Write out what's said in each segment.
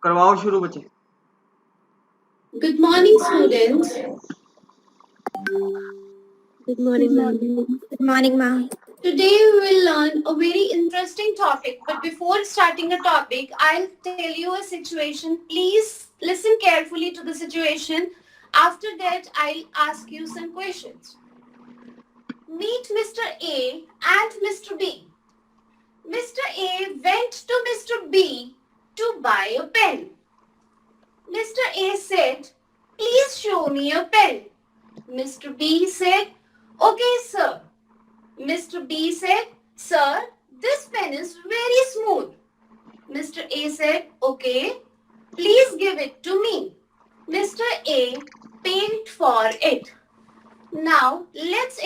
करवाओ शुरू बच्चे। Good morning, students. Good morning, ma'am. Good morning, ma'am. Today we will learn a very interesting topic. But before starting the topic, I'll tell you a situation. Please listen carefully to the situation. After that, I'll ask you some questions. Meet Mr. A and Mr. B. Mr. A went to Mr. B to buy a pen. Mr. A said, "Please show me a pen." Mr. B said, "Okay, sir." Mr. B said, "Sir, this pen is very smooth." Mr. A said, "Okay, please give it to me." Mr. A paid for it. Now, let's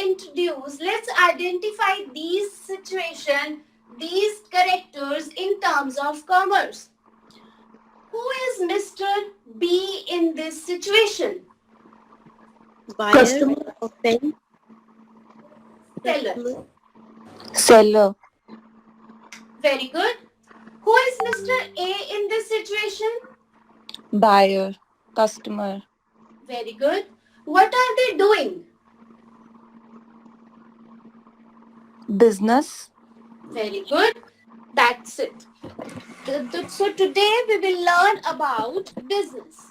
identify these situations, these characters in terms of commerce. Who is Mr. B in this situation? Buyer Customer. of pen. Seller. Seller. Very good. Who is Mr. A in this situation? Buyer. Customer. Very good. What are they doing? Business. Very good. That's it. So today we will learn about business.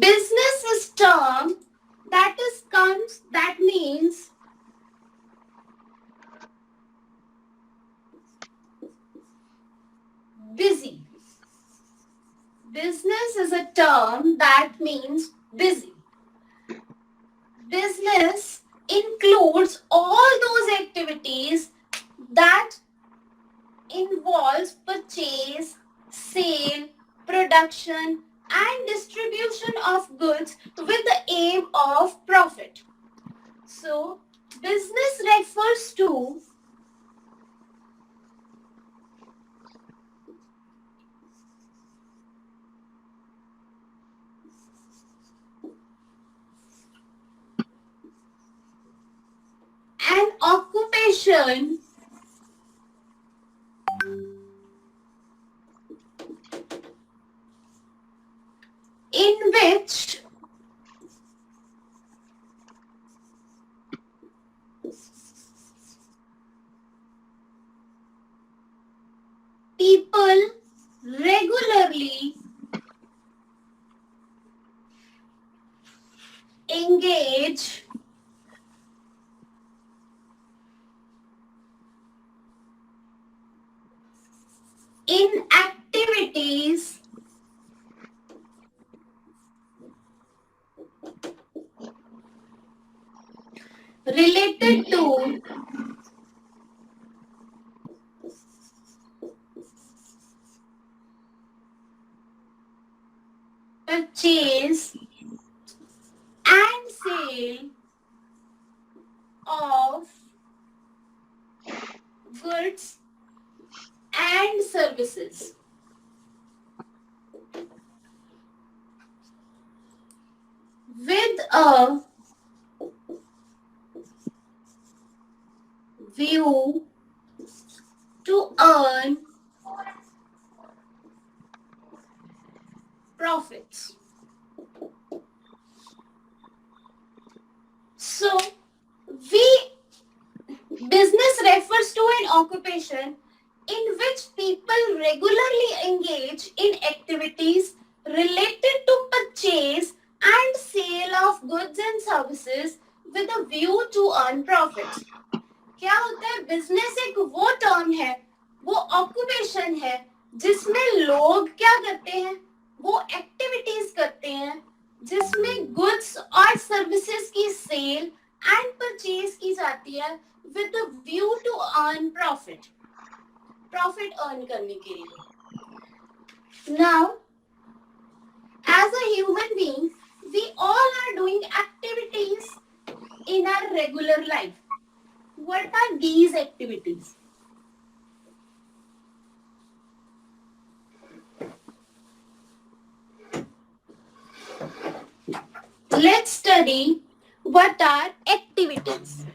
Business is term that means busy. Business is a term that means busy. Business includes all those activities that involves purchase, sale, production and distribution of goods with the aim of profit. So, business refers to an occupation in which people regularly engage in activities related to purchase and sale of goods and services. With a view to earn profits. So, business refers to an occupation in which people regularly engage in activities related to purchase and sale of goods and services with a view to earn profits. क्या होता है? Business एक वो term है, वो occupation है जिसमें लोग क्या करते हैं, वो एक्टिविटीज करते हैं जिसमें गुड्स और सर्विसेज की सेल एंड परचेज की जाती है with the view to earn profit earn करने के लिए. Now as a human being, we all are doing activities in our regular life. What are these activities? study what are activities.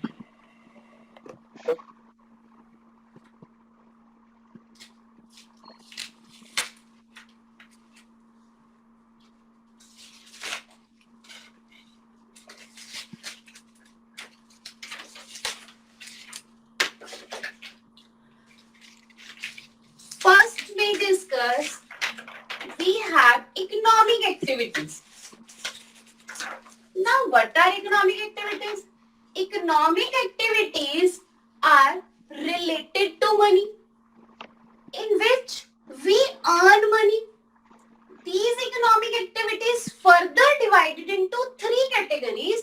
First we discuss, we have economic activities. Now what are economic activities? Economic activities are related to money, in which we earn money. These economic activities further divided into three categories,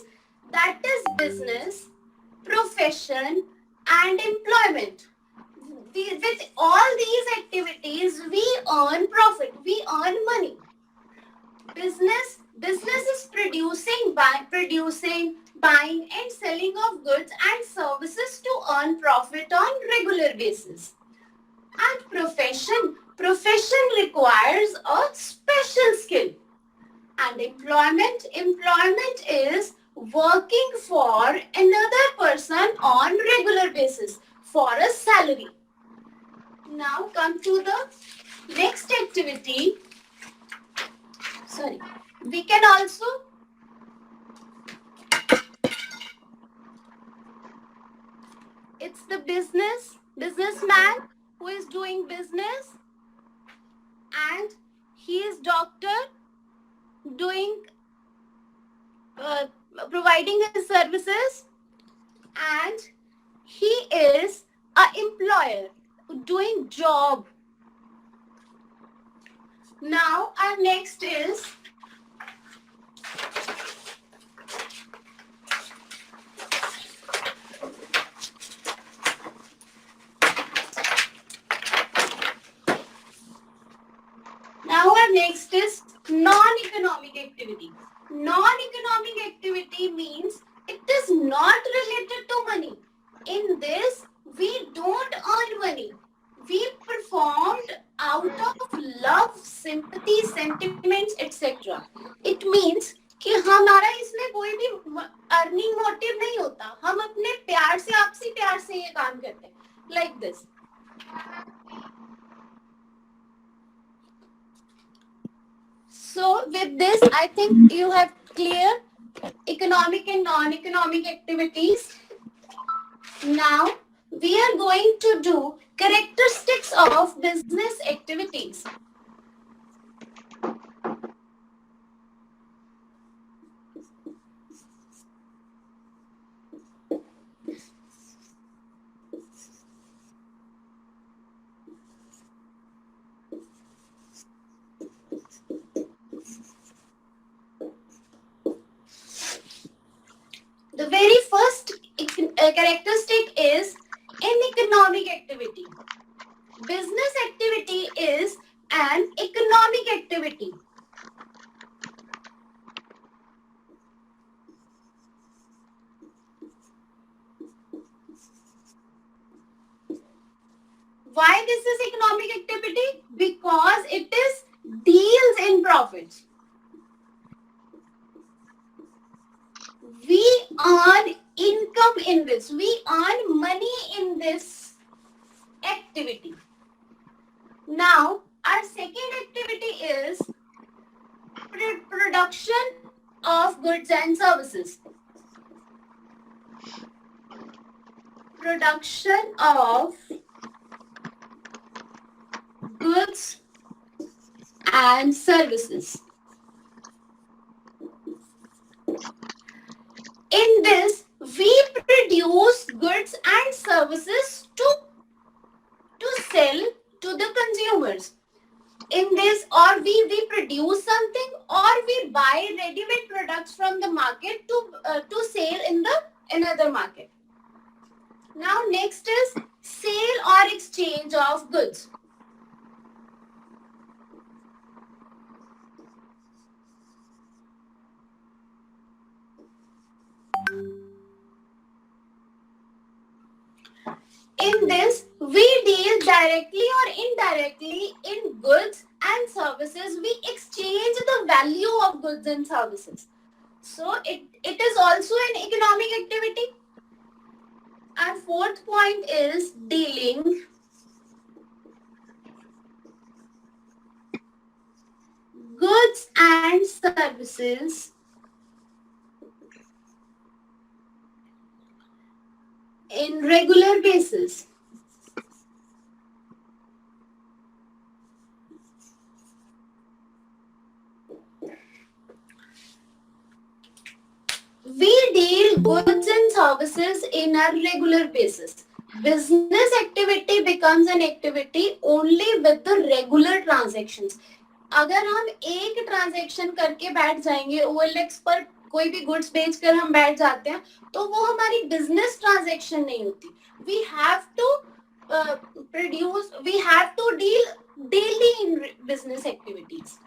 that is business, profession and employment. With all these activities we earn profit, we earn money. Business is producing, buying and selling of goods and services to earn profit on regular basis. And profession requires a special skill. And employment is working for another person on regular basis for a salary. Now come to the next activity. We can also it's the businessman who is doing business, and he is doctor doing providing his services, and he is a employer doing job. Now our next is non-economic activity. Non-economic activity means it is not related to money. In this, we don't earn money. We performed out of love, sympathy, sentiments, etc. It means कि हमारा इसमें कोई भी earning motive नहीं होता. हम अपने प्यार से, आपसी प्यार से ये काम करते हैं. Like this. So with this, I think you have clear economic and non-economic activities. Now we are going to do characteristics of business activities. The very first characteristic is an economic activity. Business activity is an economic activity. Why this is economic activity? Because it is deals in profits. We earn income in this. We earn money in this activity. Now, our second activity is production of goods and services. Production of goods and services. In this, we produce goods and services to sell to the consumers. In this, or we produce something, or we buy ready-made products from the market to sell in the another market. Now next is sale or exchange of goods. In this, we deal directly or indirectly in goods and services. We exchange the value of goods and services. So it is also an economic activity. And fourth point is dealing goods and services in regular basis. We deal goods and services in a regular basis. Business activity becomes an activity only with the regular transactions. अगर हम एक transaction करके बैठ जाएंगे OLX पर, कोई भी goods बेचकर हम बैठ जाते हैं, तो वो हमारी बिजनेस ट्रांजैक्शन नहीं होती. We have to we have to deal daily in business activities.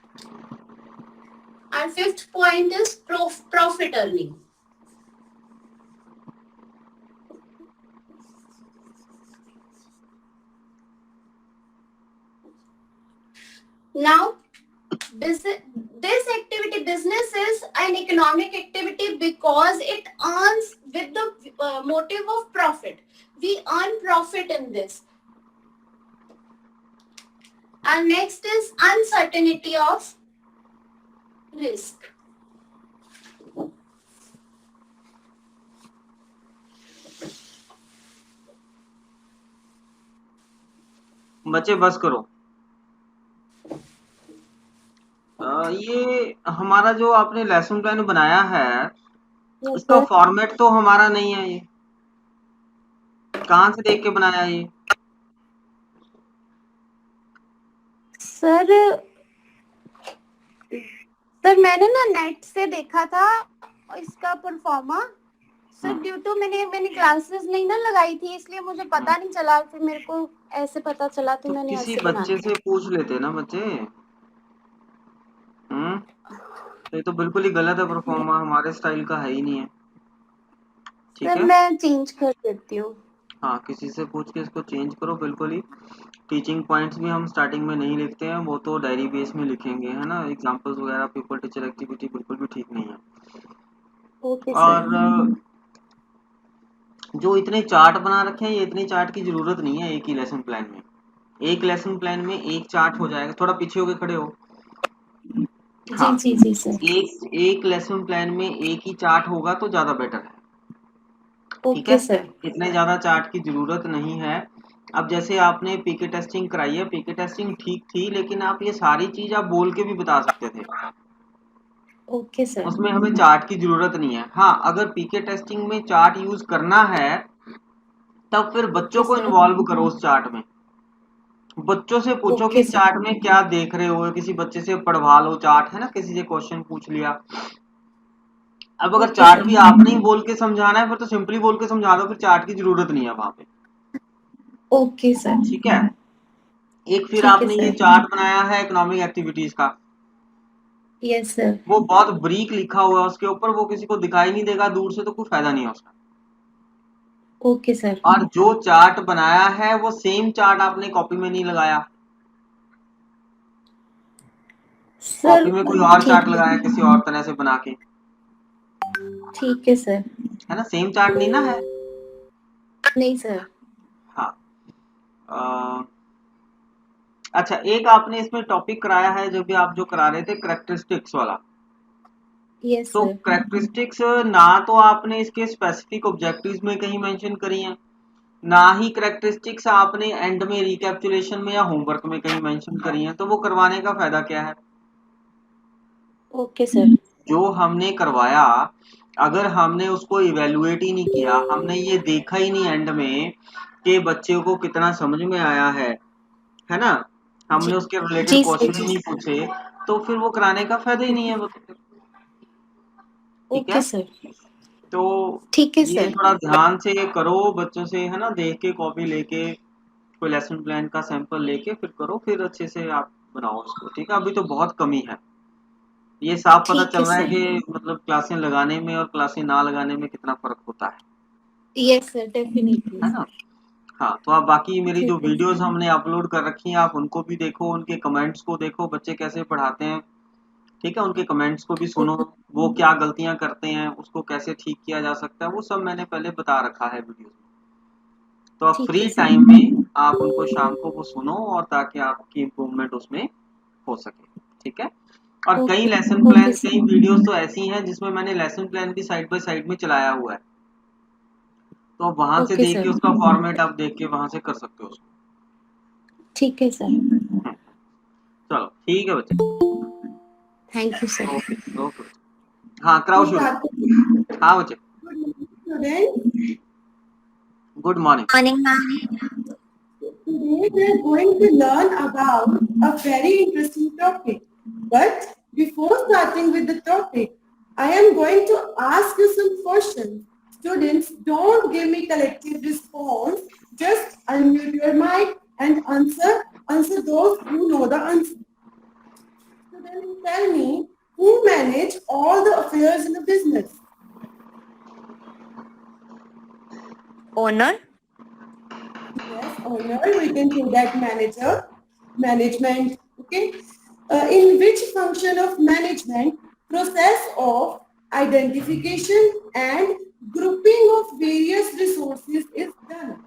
Our fifth point is profit earning. Now, this activity, business is an economic activity because it earns with the motive of profit. We earn profit in this. And next is uncertainty of risk. बच्चे बस करो. ये हमारा जो आपने lesson plan बनाया है, इसका फॉर्मेट तो हमारा नहीं है. ये कहाँ से देख के बनाया ये? सर मैंने ना नेट से देखा था इसका परफॉर्मा. सर ड्यू टू मैंने क्लासेस नहीं ना लगाई थी, इसलिए मुझे पता नहीं चला. फिर मेरे को ऐसे पता चला तो मैंने किसी ऐसे बना बच्चे से पूछ लेते ना बच्चे. तो ये तो बिल्कुल ही गलत है. परफॉर्मा हमारे स्टाइल का है ही नहीं है. ठीक सर है, मैं चेंज कर देती हूँ. हाँ, किसी से पूछ के इसको चेंज करो. बिल्कुल ही टीचिंग पॉइंट्स भी हम स्टार्टिंग में नहीं लिखते हैं, वो तो डायरी बेस में लिखेंगे, है ना. एग्जांपल्स वगैरह पीपल टीचर एक्टिविटी बिल्कुल भी ठीक नहीं है. ओके और सर. जो इतने चार्ट बना रखे हैं, ये इतने चार्ट की जरूरत नहीं है. एक ही लेसन प्लान में, एक लेसन प्लान में एक चार्ट हो जाएगा. थोड़ा पीछे होके खड़े हो. हाँ, जी सर. एक लेसन प्लान में एक ही चार्ट होगा तो ज्यादा बेटर है. ठीक ओके है, सर. इतने ज्यादा चार्ट की जरूरत नहीं है. अब जैसे आपने पीके टेस्टिंग कराई है, पीके टेस्टिंग ठीक थी, लेकिन आप ये सारी चीज आप बोल के भी बता सकते थे. Okay sir. उसमें हमें चार्ट की जरूरत नहीं है. हाँ, अगर पीके टेस्टिंग में चार्ट यूज करना है तब फिर बच्चों को इन्वॉल्व करो उस चार्ट में. बच्चों से पूछो कि ओके सर. चार्ट में क्या देख रहे हो. किसी बच्चे से पढ़वा लो चार्ट, है ना. किसी से क्वेश्चन पूछ लिया. अब अगर ओके चार्ट सर. भी आपने ही बोल के समझाना है, फिर तो सिंपली बोल के समझा दो. फिर चार्ट की जरूरत नहीं है वहां पे. Okay sir. ठीक है. एक फिर ठीक है आपने ये सर. चार्ट बनाया है इकोनॉमिक एक्टिविटीज का, यस सर. वो बहुत ब्रीक लिखा हुआ है उसके ऊपर. वो किसी को दिखाई नहीं देगा दूर से, तो कोई फायदा नहीं है उसका. Okay sir. और जो चार्ट बनाया है वो सेम चार्ट आपने कॉपी में नहीं लगाया. सर कॉपी में कोई और ठीक चार्ट है. लगाया किसी और तरह से बना के, ठीक है सर. है ना. सेम चार्ट नहीं ना है. नहीं सर. हाँ. अच्छा, एक आपने इसमें टॉपिक कराया है जो भी आप जो करा रहे थे, करेक्टरिस्टिक्स वाला. यस तो सर. करेक्टरिस्टिक्स ना तो आपने इसके स्पेसिफिक ऑब्जेक्टिव्स में कहीं मेंशन करी है, ना ही करेक्टरिस्टिक्स आपने एंड में रिकैप्चुलेशन में या होमवर्क में कहीं मेंशन करी है. तो वो करवाने का फायदा क्या है. Okay sir. जो हमने करवाया, अगर हमने उसको इवेलुएट ही नहीं किया, हमने ये देखा ही नहीं एंड में कि बच्चे को कितना समझ में आया है ना, हमने उसके रिलेटेड जी सर. क्वेश्चन ही नहीं पूछे, तो फिर वो कराने का फायदा ही नहीं है. वो तो ठीक ओके है. सर. तो ठीक है ये सर. थोड़ा ध्यान से करो बच्चों से, है ना. देख के कॉपी लेके, कोई लेसन प्लान का सैंपल लेके फिर करो. फिर अच्छे से आप बनाओ उसको. ठीक है. अभी तो बहुत कमी है. ये साफ पता ठीक चल है रहा है सर. कि मतलब क्लासें लगाने में और क्लासें ना लगाने में कितना फर्क होता यस सर. डेफिनेटली. है ना. हाँ, तो आप बाकी मेरी जो ठीक है. वीडियोस हमने अपलोड कर रखी हैं, आप उनको भी देखो, उनके कमेंट्स को देखो, बच्चे कैसे पढ़ाते हैं. ठीक है, उनके कमेंट्स को भी सुनो, वो क्या गलतियां करते हैं, उसको कैसे ठीक किया जा सकता है, वो सब मैंने पहले बता रखा है वीडियो में। तो आप ठीक फ्री है सर। टाइम में आप उनको शाम को वो सुनो, और ताकि आपकी इम्प्रूवमेंट उसमें हो सके। ठीक है, और कई okay lesson okay plan, sir. कई वीडियोस तो ऐसी हैं जिसमें मैंने लेसन प्लान भी साइड बाय साइड में चलाया हुआ है, तो आप वहां से ओके देख के सर। उसका फॉर्मेट आप देख के वहां से कर सकते हो उसको। ठीक है सर। चलो ठीक है बच्चे, thank you sir. Okay okay. हाँ कराओ शुरू। हाँ बच्चे, Students, good morning. Morning, ma'am. today we are going to learn about a very interesting topic. But before starting with the topic, I am going to ask you some questions. Students, don't give me collective response. Just unmute your mic and answer those who know the answer. Students, tell me, who manage all the affairs in a business? Owner. Yes, owner, we can say that manager, management, okay. In which function of management, process of identification and grouping of various resources is done?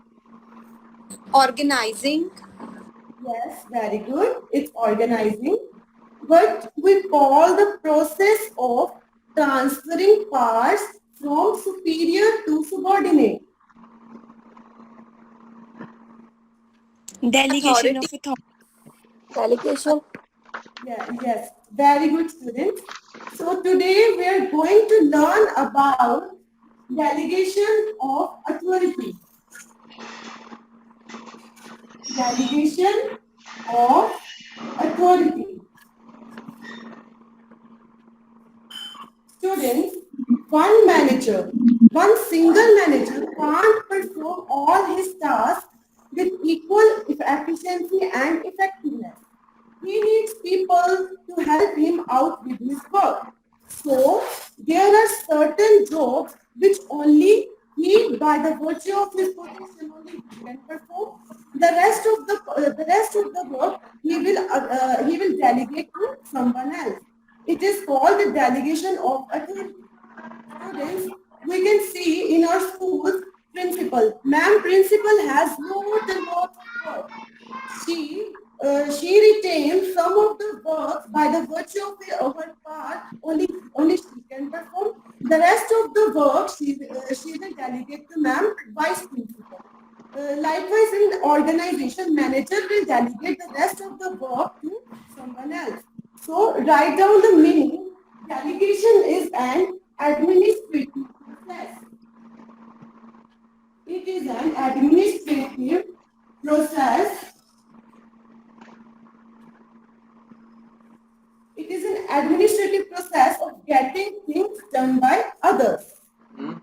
Organizing. Yes, very good. It's organizing. What we call the process of transferring powers from superior to subordinate. Delegation of authority. Delegation. Yes, very good students. So today we are going to learn about delegation of authority. Delegation of authority. Students, one single manager can't perform all his tasks with equal efficiency and effectiveness. He needs people to help him out with his work. So there are certain jobs which only he, by the virtue of his position, only he can perform. The rest of the work he will delegate to someone else. It is called the delegation of authority. Students, we can see in our schools, principal. Ma'am, principal has lots and lots of work. She retains some of the work by the virtue of her part. Only she can perform. The rest of the work she will delegate to ma'am, vice principal. Likewise, in organization, manager will delegate the rest of the work to someone else. So write down the meaning. Delegation is an administrative process. It is an administrative process. It is an administrative process of getting things done by others.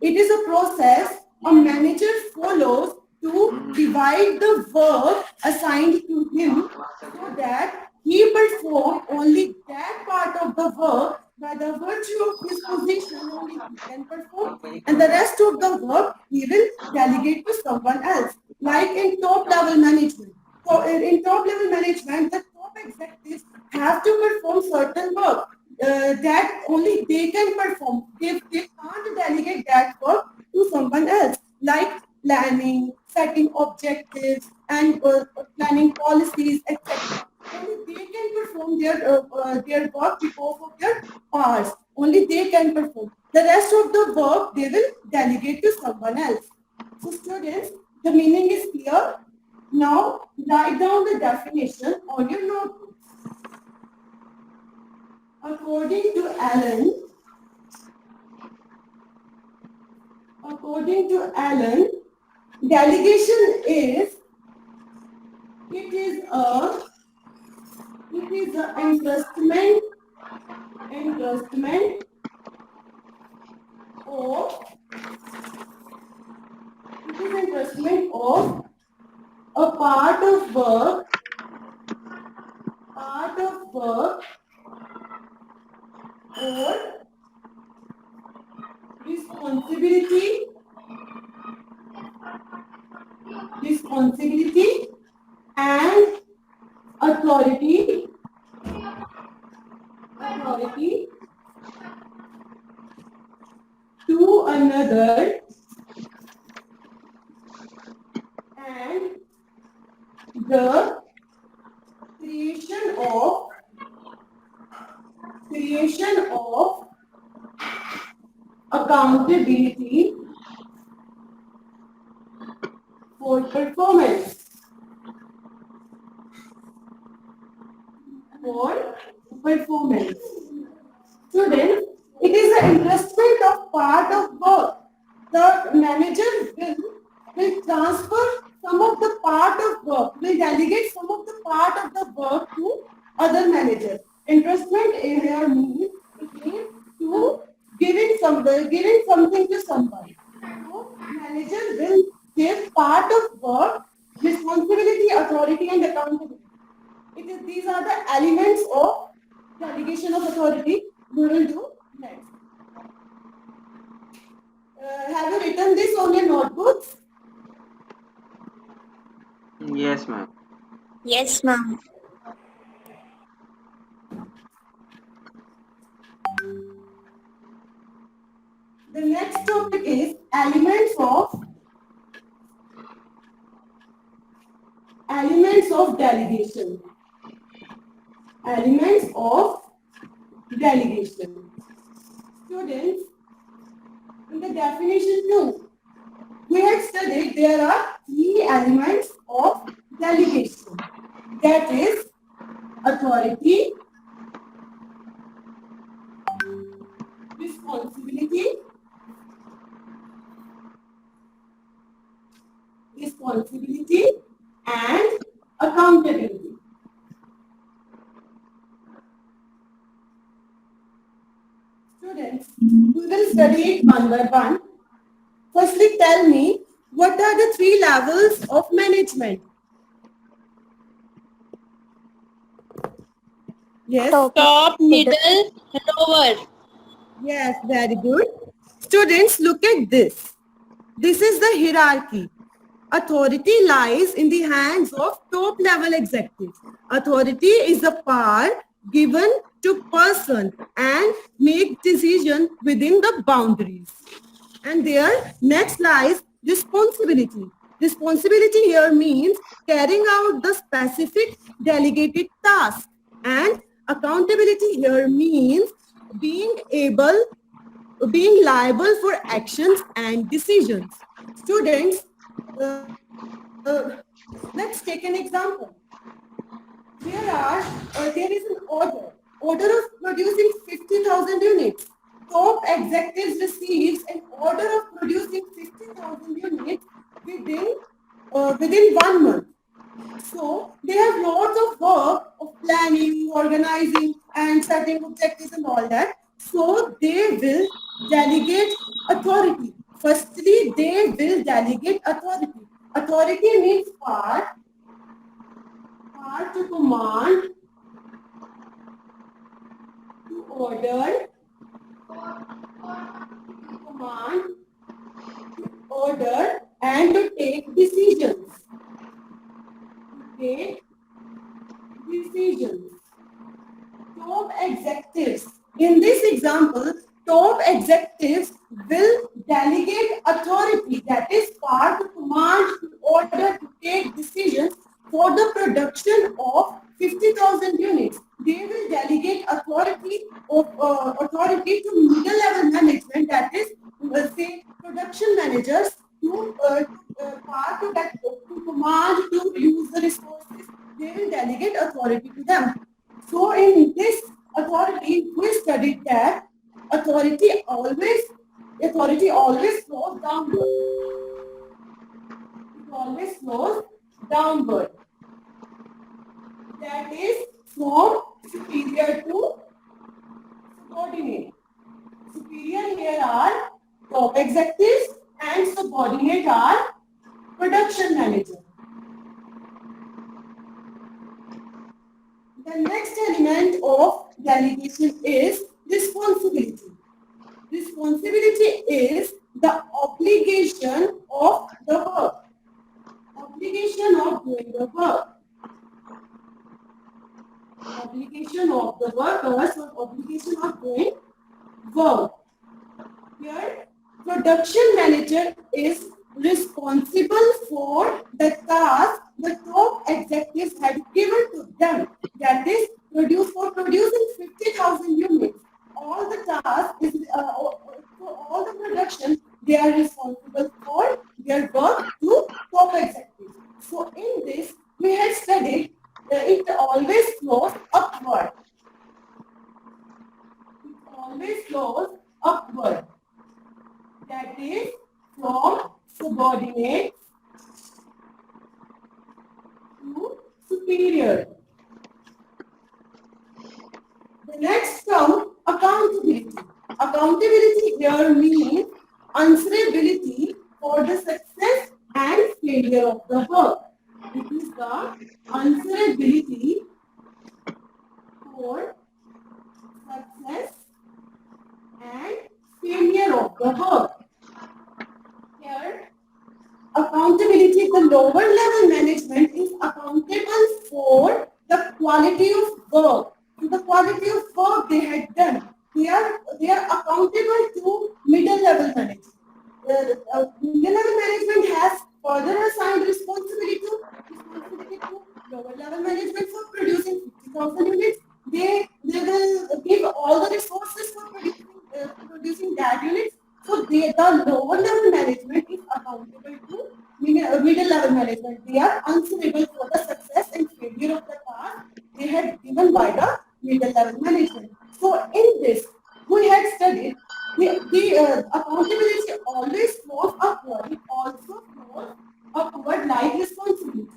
It is a process a manager follows to divide the work assigned to him so that he performs only that part of the work by the virtue of his position only he can perform, and the rest of the work he will delegate to someone else. Like in top level management. So in top level management, the top executives have to perform certain work that only they can perform. They can't delegate that work to someone else, like planning, setting objectives, and planning policies, etc. Only they can perform their work because of their powers. Only they can perform. The rest of the work they will delegate to someone else. So students, the meaning is clear. Now write down the definition on your notebook. According to Allen, delegation is it is a investment of a part of work or responsibility and authority authority to another and the creation of accountability for performance. Students, it is the investment of part of work. The manager will transfer some of the part of work, will delegate some of the part of the work to other managers. Investment here means it means to giving something to somebody. So manager will give part of work, responsibility, authority, and accountability. These are the elements of delegation of authority. We will do next. Have you written this on your notebooks? Yes, ma'am. Yes, ma'am. The next topic is elements of delegation. Elements of delegation. Students, in the definition 2, we had studied there are 3 elements of delegation. That is authority, responsibility and accountability. Students, we will study it one by one. Firstly, tell me, what are the 3 levels of management? Yes. Top, middle, lower. Yes, very good. Students, look at this. This is the hierarchy. Authority lies in the hands of top level executives. Authority is the power given to person and make decision within the boundaries. And there next lies responsibility. Responsibility here means carrying out the specific delegated task, and accountability here means being liable for actions and decisions. Students, let's take an example. There is an order of producing 50,000 units. Top executives receives an order of producing 50,000 units within 1 month. So they have lots of work of planning, organizing, and setting objectives and all that. So they will delegate authority. Firstly, they will delegate authority. Authority means power to command, to order, and to take decisions. Top executives. In this example, top executives will delegate authority, that is power to command, to order, to take decisions for the production of 50,000 units. They will delegate authority to middle level management, that is, say, production managers, to command, to use the resources. They will delegate authority to them. So in this authority, we studied that authority always flows downward. It always flows downward. That is from superior to subordinate. Superior here are top executives and subordinate are production managers. The next element of delegation is responsibility. Responsibility is the obligation of the work. Obligation of doing the work. Obligation of the workers or obligation of doing work. Here, production manager is responsible for the task the top executives had given to them. That is, producing 50,000 units. All the tasks is for all the production, they are responsible for their work to top executives. So in this, we had studied it always flows upward. It always flows upward. That is from subordinate to superior. The next term, accountability. Accountability here means answerability for the success and failure of the work. It is the answerability for success and failure of the work. Here, accountability, the lower level management is accountable for the quality of work. So the quality of work they had done. They are accountable to middle level management. Middle level management has further assigned responsibility to lower level management for producing 50,000 units. They will give all the resources for producing that units. So the lower level management is accountable to middle level management. They are answerable for the success and failure of the task they had given by the middle level management. So in this, we had studied the accountability always flows upward. It also flows upward like responsibility.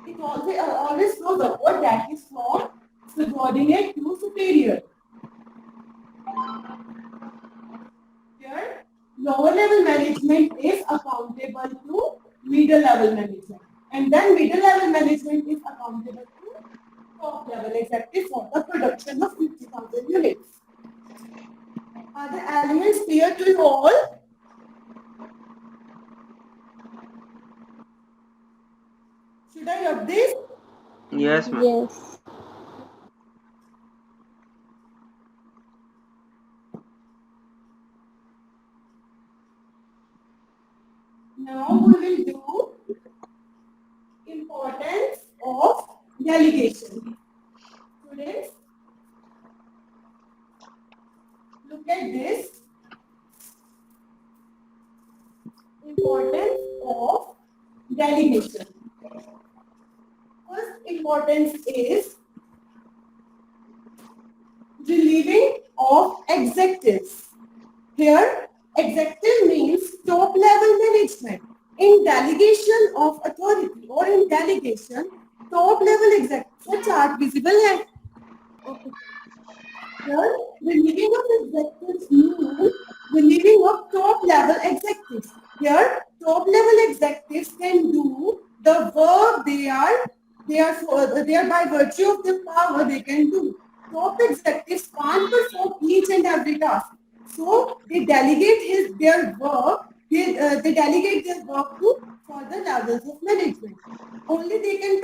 It always flows upward, that is from subordinate to superior. Here, lower level management is accountable to middle level management. And then middle level management is accountable to top level executive for the production of 50,000 units. Are the elements clear to you all? Should I rub this? Yes, ma'am. Yes. Now we will do importance of delegation. Students, look at this. Importance of delegation. First importance is relieving of executives. Here, executive means top level management. In delegation of authority or in delegation, top level executives. The chart visible है? Okay. Here, relieving of executives means relieving of top level executives. Here, top level executives can do the work they are by virtue of their power they can do. Top executives can't perform each and every task. So they delegate their work to further levels of management. Only they can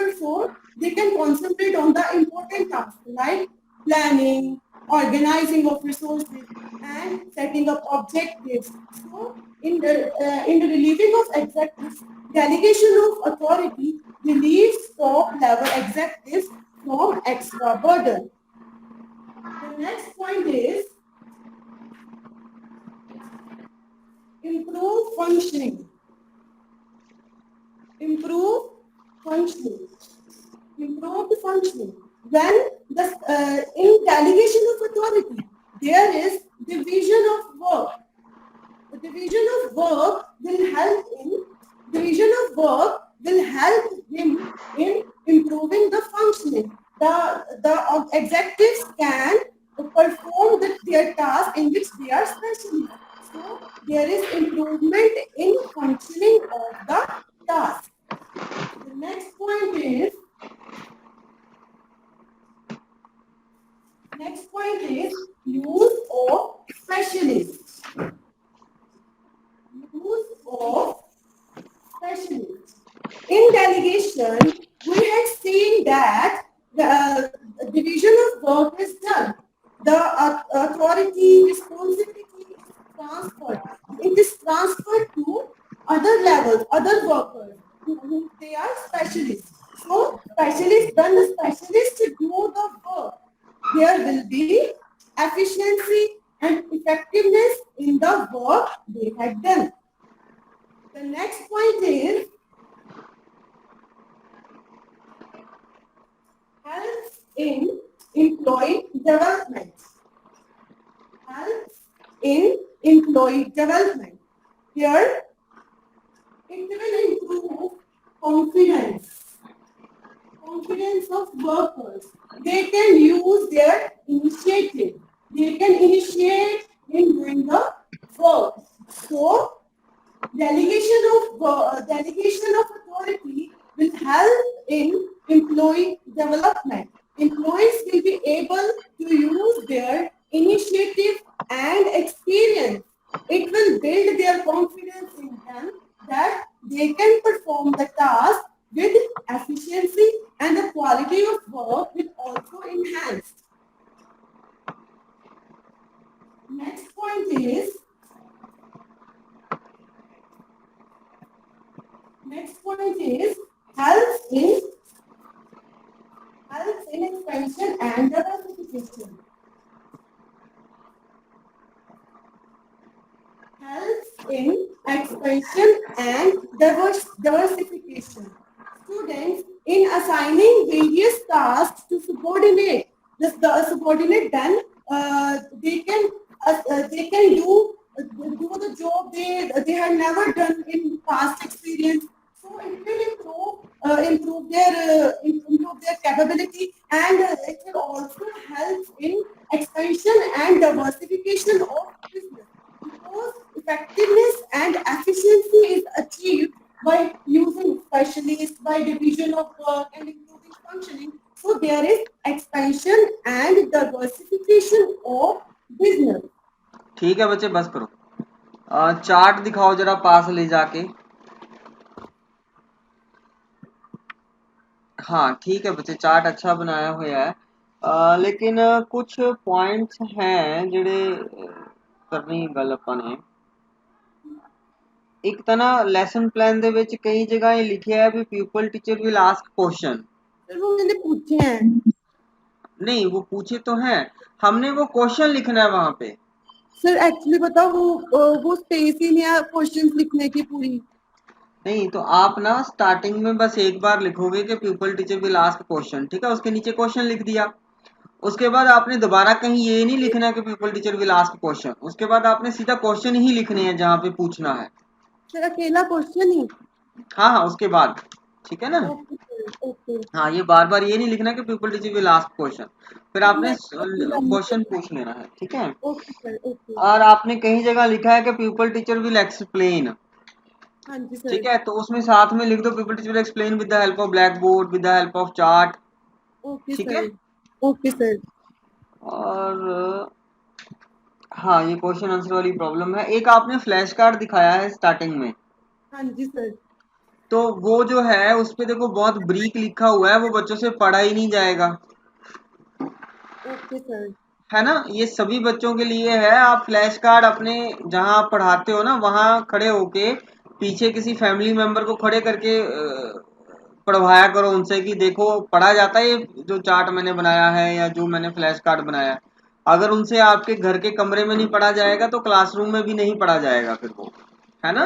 concentrate on the important tasks like planning, organizing of resources, and setting up objectives. So in the relieving of executives, delegation of authority relieves top level executives from extra burden. The next point is improve functioning. Improve functioning. Improve the functioning. When in delegation of authority, there is division of work. The division of work will help him in improving the functioning. The executives can perform their task in which they are specialists. So there is improvement in functioning of the task. The next point is use of specialists. Use of specialists. In delegation, we had seen that division of work is done. The authority, responsibility is transferred. It is transferred to other levels, other workers, who they are specialists. So specialists, when the specialists do the work, there will be efficiency and effectiveness in the work they had done. The next point is helps in employee development. Helps in employee development. Here, it will improve confidence. Confidence of workers. They can use their initiative. They can initiate in doing the work. So, delegation of authority will help in employee development. Employees will be able to use their initiative and experience. It will build their confidence in them that they can perform the task with efficiency and the quality of work will also enhanced. Next point is helps in expansion and diversification. Helps in expansion and diversification. Students, in assigning various tasks to subordinate, the subordinate then they can do the job they had never done in past experience. So it will improve their capability, and it will also help in expansion and diversification of business. Because effectiveness and efficiency is achieved by using specialists, by division of work and improving functioning. So there is expansion and diversification of business. ठीक है बच्चे, बस करो। Chart दिखाओ जरा पास ले जाके। हाँ ठीक है बच्चे, चार्ट अच्छा बनाया हुआ है, लेकिन कुछ पॉइंट्स हैं ਜਿਹੜੇ ਕਰਨੀ ਗੱਲ ਆਪਾਂ ਨੇ। ਇੱਕ ਤਾਂ ਨਾ ਲੈਸਨ ਪਲਾਨ ਦੇ ਵਿੱਚ ਕਈ ਜਗ੍ਹਾ ਇਹ ਲਿਖਿਆ ਹੈ we people teacher will ask question. वो मैंने पूछे हैं। नहीं, वो पूछे तो हैं, हमने वो क्वेश्चन लिखना है वहां पे। सर एक्चुअली बताओ वो स्पेस ही नहीं है क्वेश्चंस लिखने की पूरी। नहीं तो आप ना स्टार्टिंग में बस एक बार लिखोगे कि people teacher will ask question, ठीक है, उसके नीचे क्वेश्चन लिख दिया। उसके बाद आपने दोबारा कहीं ये नहीं लिखना कि people teacher will ask question, उसके बाद आपने सीधा क्वेश्चन ही लिखने हैं जहाँ पे पूछना है। सर अकेला क्वेश्चन ही? हाँ हाँ, उसके बाद, ठीक है ना। ओके। हाँ, ये बार बार ये नहीं लिखना कि people teacher will ask question, फिर आपने क्वेश्चन पूछ लेना है, ठीक है। Okay sir, okay. और आपने कहीं जगह लिखा है कि पीपल टीचर विल एक्सप्लेन, हाँ जी सर। ठीक है, तो उसमें साथ में लिख दो people teacher will explain with the help of black board, with the help of chart. Okay ठीक सर। है। Okay sir. और हाँ, ये क्वेश्चन आंसर वाली प्रॉब्लम है। एक आपने फ्लैश कार्ड दिखाया है स्टार्टिंग में, हाँ जी सर। तो वो जो है उस पे देखो बहुत ब्रीक लिखा हुआ है, वो बच्चों से पढ़ा ही नहीं जाएगा। Okay sir. है ना, ये सभी बच्चों के लिए है। आप फ्लैश कार्ड अपने जहाँ आप पढ़ाते हो ना वहाँ खड़े होके पीछे किसी फैमिली मेंबर को खड़े करके पढ़वाया करो उनसे कि देखो पढ़ा जाता है ये जो चार्ट मैंने बनाया है या जो मैंने फ्लैश कार्ड बनाया है। अगर उनसे आपके घर के कमरे में नहीं पढ़ा जाएगा तो क्लासरूम में भी नहीं पढ़ा जाएगा फिर वो, है ना।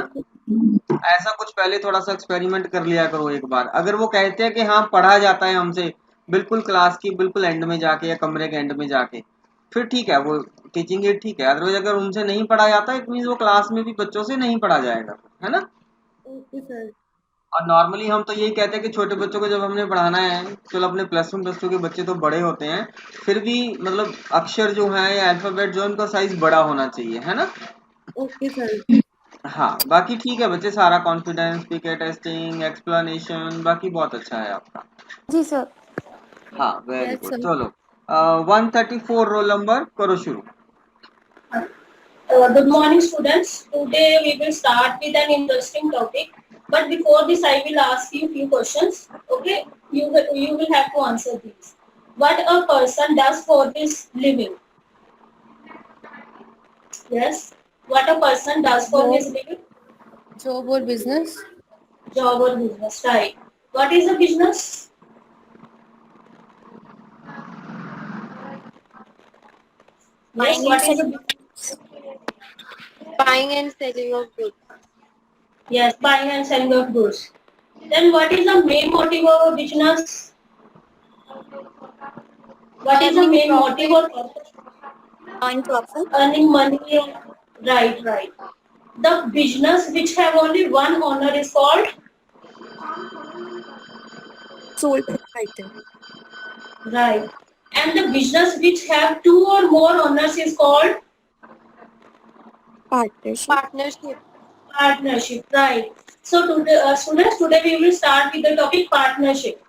ऐसा कुछ पहले थोड़ा सा एक्सपेरिमेंट कर लिया करो एक बार। अगर वो कहते हैं कि हाँ पढ़ा जाता है हमसे बिल्कुल क्लास की बिल्कुल एंड में जाके या कमरे के एंड में जाके, फिर ठीक है, वो टीचिंग एड ठीक है। अदरवाइज अगर उनसे नहीं पढ़ा जाता इट मीन्स वो क्लास में भी बच्चों से नहीं पढ़ा जाएगा, है ना। Okay sir. और नॉर्मली हम तो यही कहते हैं कि छोटे बच्चों को जब हमने पढ़ाना है, चलो अपने +1 +2 के बच्चे तो बड़े होते हैं, फिर भी मतलब अक्षर जो है या अल्फाबेट जो है उनका साइज बड़ा होना चाहिए, है ना। Okay sir. हाँ, बाकी ठीक है बच्चे, सारा कॉन्फिडेंस, पीके टेस्टिंग, एक्सप्लेनेशन बाकी बहुत अच्छा है आपका। जी सर। हाँ वेरी Yes, गुड। sir. चलो 134 रोल नंबर करो शुरू। Good morning, students. Today we will start with an interesting topic. But before this, I will ask you few questions. Okay, you will have to answer these. what a person does for his living. Yes, what a person does for his living. Job or business? Job or business, right. What is a business? Yes, what is a business? Buying and selling of goods. Yes, buying and selling of goods. Then what is the main motive of a business? What is the Earning main profit. motive or purpose? Earn profit. Earning money. Right, right. The business which have only one owner is called, Sole proprietor. right. And the business which have two or more owners is called Partnership. Partnership. partnership, right. So today, students, today we will start with the topic partnership.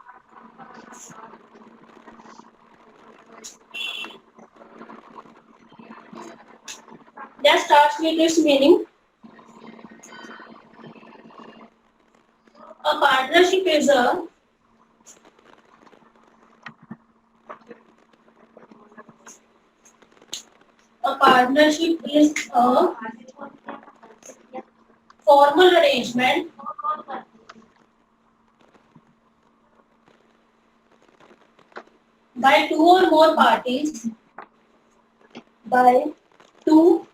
Let's start with its meaning. A partnership is a formal arrangement by two or more parties, by two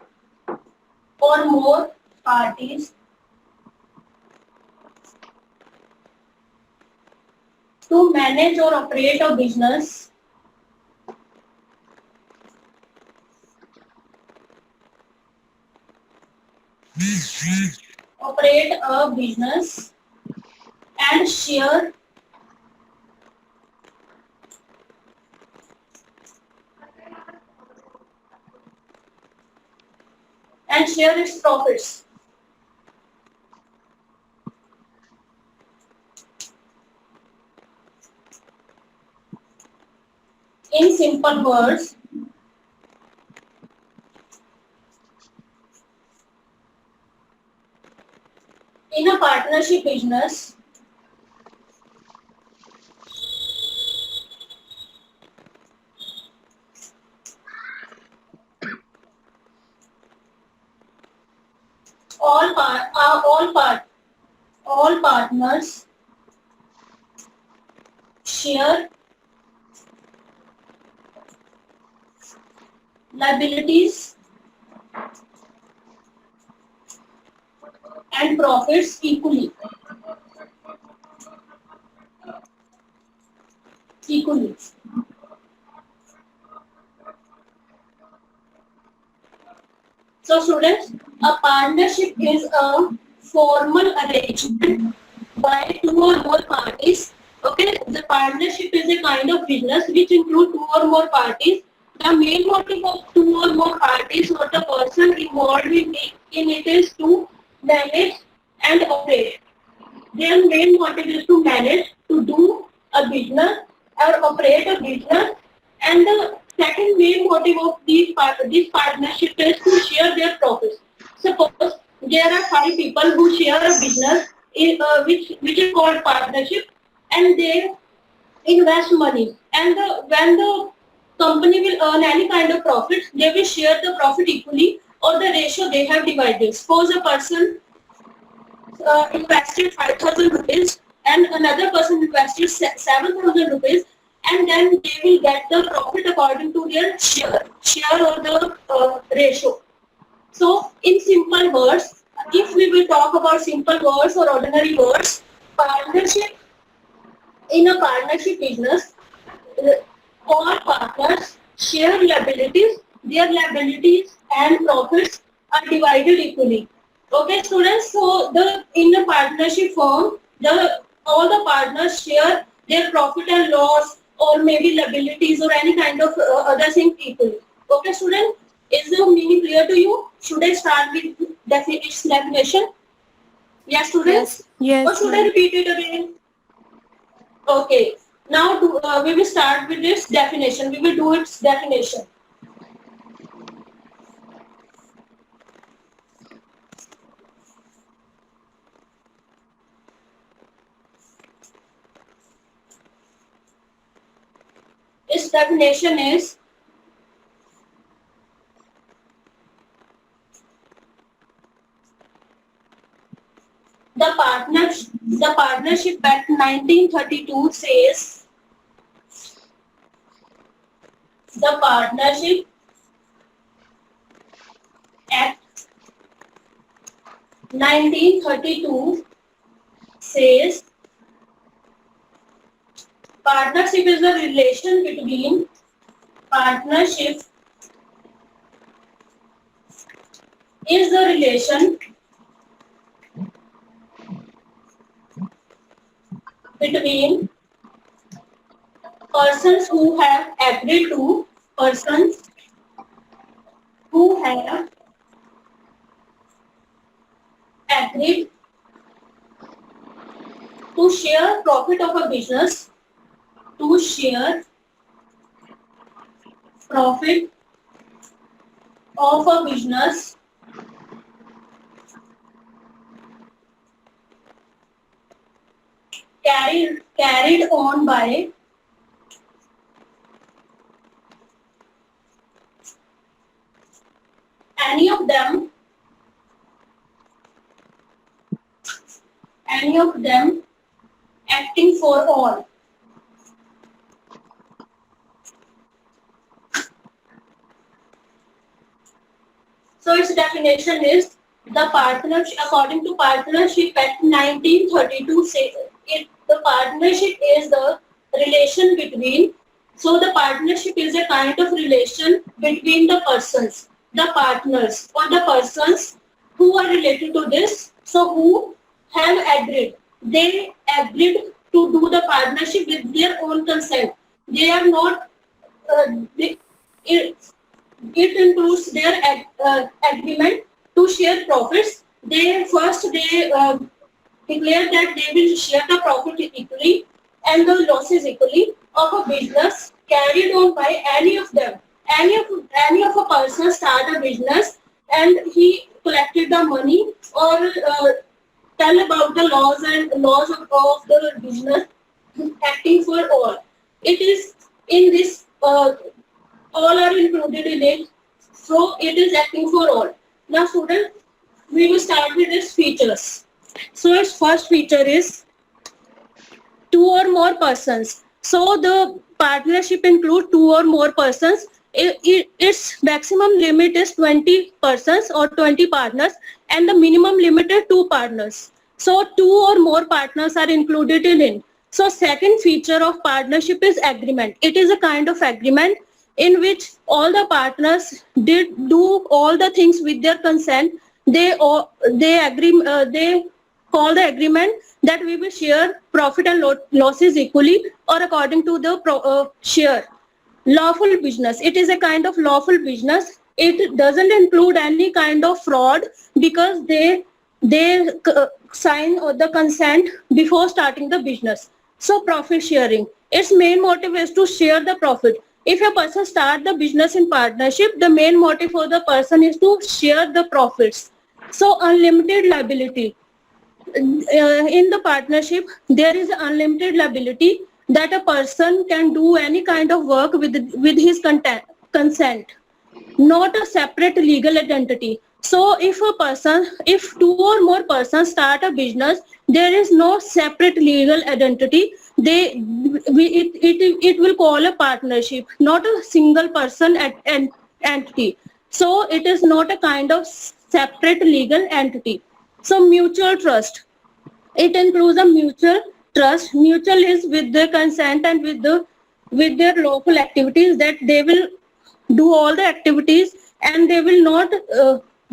or more parties to manage or operate a business and share its profits. In simple words, in a partnership business, all partners share liabilities and profits equally. So students, a partnership is a formal arrangement by two or more parties. Okay, the partnership is a kind of business which include two or more parties. The main motive of two or more parties or the person involved in it is to manage and operate. Their main motive is to manage, to do a business or operate a business, and the second main motive of this partnership is to share their profits. Suppose there are five people who share a business which is called partnership, and they invest money, and when the company will earn any kind of profits, they will share the profit equally or the ratio they have divided. Suppose a person invested 5,000 rupees and another person invested 7,000 rupees, and then they will get the profit according to their share or the ratio. So in simple words, if we will talk about simple words or ordinary words, partnership, in a partnership business, all partners share liabilities, their liabilities and profits are divided equally. Okay, students, so in a partnership firm, all the partners share their profit and loss or maybe liabilities or any kind of other thing equally. Okay, students, is the meaning clear to you? Should I start with its definition? Yes, students? Yes. Or should I repeat it again? Okay. Now we will start with its definition. We will do its definition. Its definition is the partnership Act 1932 says the Partnership Act 1932 says partnership is the relation between partnership is the relation between persons who have agreed to share profit of a business, carried on by any of them acting for all. So its definition is the partnership, according to Partnership Act 1932, the partnership is the relation between. So the partnership is a kind of relation between the persons, the partners or the persons who are related to this. So who have agreed. They agreed to do the partnership with their own consent. They have not. It includes their agreement to share profits. They declare that they will share the profit equally and the losses equally of a business carried on by any of them. Any of a person start a business and he collected the money or tell about the laws of the business acting for all. It is in this all are included in it. So it is acting for all. Now students, we will start with its features. So its first feature is two or more persons. So the partnership includes two or more persons. Its maximum limit is 20 persons or 20 partners and the minimum limit is 2 partners. So 2 or more partners are included in it. So second feature of partnership is agreement. It is a kind of agreement in which all the partners did do all the things with their consent. They agree. They call the agreement that we will share profit and losses equally or according to the share. Lawful business. It is a kind of lawful business. It doesn't include any kind of fraud because they sign the consent before starting the business. So profit sharing. Its main motive is to share the profit. If a person start the business in partnership, the main motive for the person is to share the profits. So unlimited liability. In the partnership, there is unlimited liability that a person can do any kind of work with his consent, not a separate legal identity. So if two or more persons start a business, there is no separate legal identity. It will call a partnership, not a single person entity. So it is not a kind of separate legal entity. So mutual trust. It includes a mutual trust. Mutual is with their consent and with their lawful activities that they will do all the activities and they will not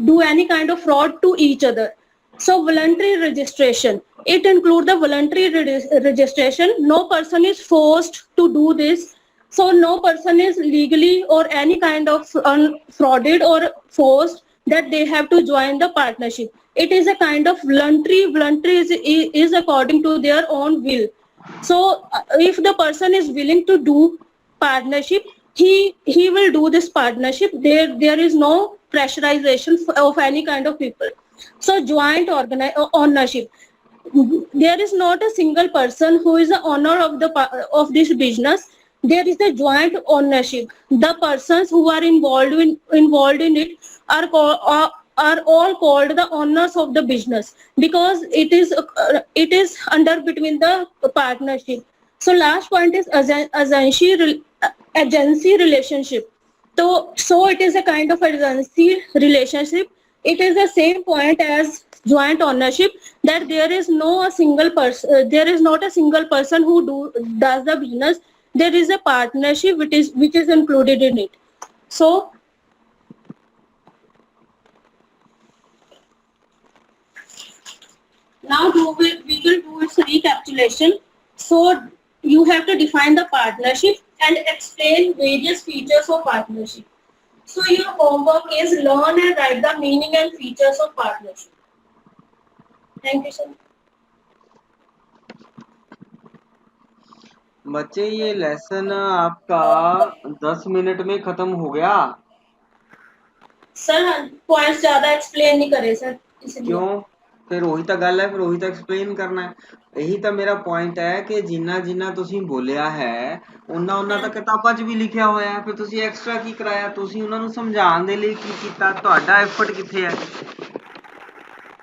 do any kind of fraud to each other. So voluntary registration. It includes the voluntary registration. No person is forced to do this. So no person is legally or any kind of frauded or forced that they have to join the partnership. It is a kind of voluntary. Voluntary is according to their own will. So if the person is willing to do partnership, he will do this partnership. There is no pressurization of any kind of people. So joint ownership. There is not a single person who is the owner of this business. there is a joint ownership. The persons who are involved in it are are all called the owners of the business, because it is under between the partnership. So last point is agency relationship. So it is a kind of agency relationship. It is the same point as joint ownership, that there is no a single person, there is not a single person who does the business. There is a partnership which is included in it. So now we will do its recapitulation. So you have to define the partnership and explain various features of partnership. So your homework is learn and write the meaning and features of partnership. Thank you, sir. बच्चे ये lesson आपका 10 minute में खत्म हो गया। Sir points ज्यादा explain नहीं करे सर, इसलिए। क्यों? फिर ਉਹੀ ਤਾਂ ਗੱਲ ਹੈ, ਫਿਰ ਉਹੀ ਤਾਂ ਐਕਸਪਲੇਨ ਕਰਨਾ ਹੈ। ਇਹੀ ਤਾਂ ਮੇਰਾ ਪੁਆਇੰਟ ਹੈ ਕਿ ਜਿੰਨਾ ਜਿੰਨਾ ਤੁਸੀਂ ਬੋਲਿਆ ਹੈ ਉਹਨਾਂ ਉਹਨਾਂ ਤਾਂ ਕਿਤਾਬਾਂ 'ਚ ਵੀ ਲਿਖਿਆ ਹੋਇਆ ਹੈ, ਫਿਰ ਤੁਸੀਂ ਐਕਸਟਰਾ ਕੀ ਕਰਾਇਆ? ਤੁਸੀਂ ਉਹਨਾਂ ਨੂੰ ਸਮਝਾਉਣ ਦੇ ਲਈ ਕੀ ਕੀਤਾ? ਤੁਹਾਡਾ ਐਫਰਟ ਕਿੱਥੇ ਹੈ?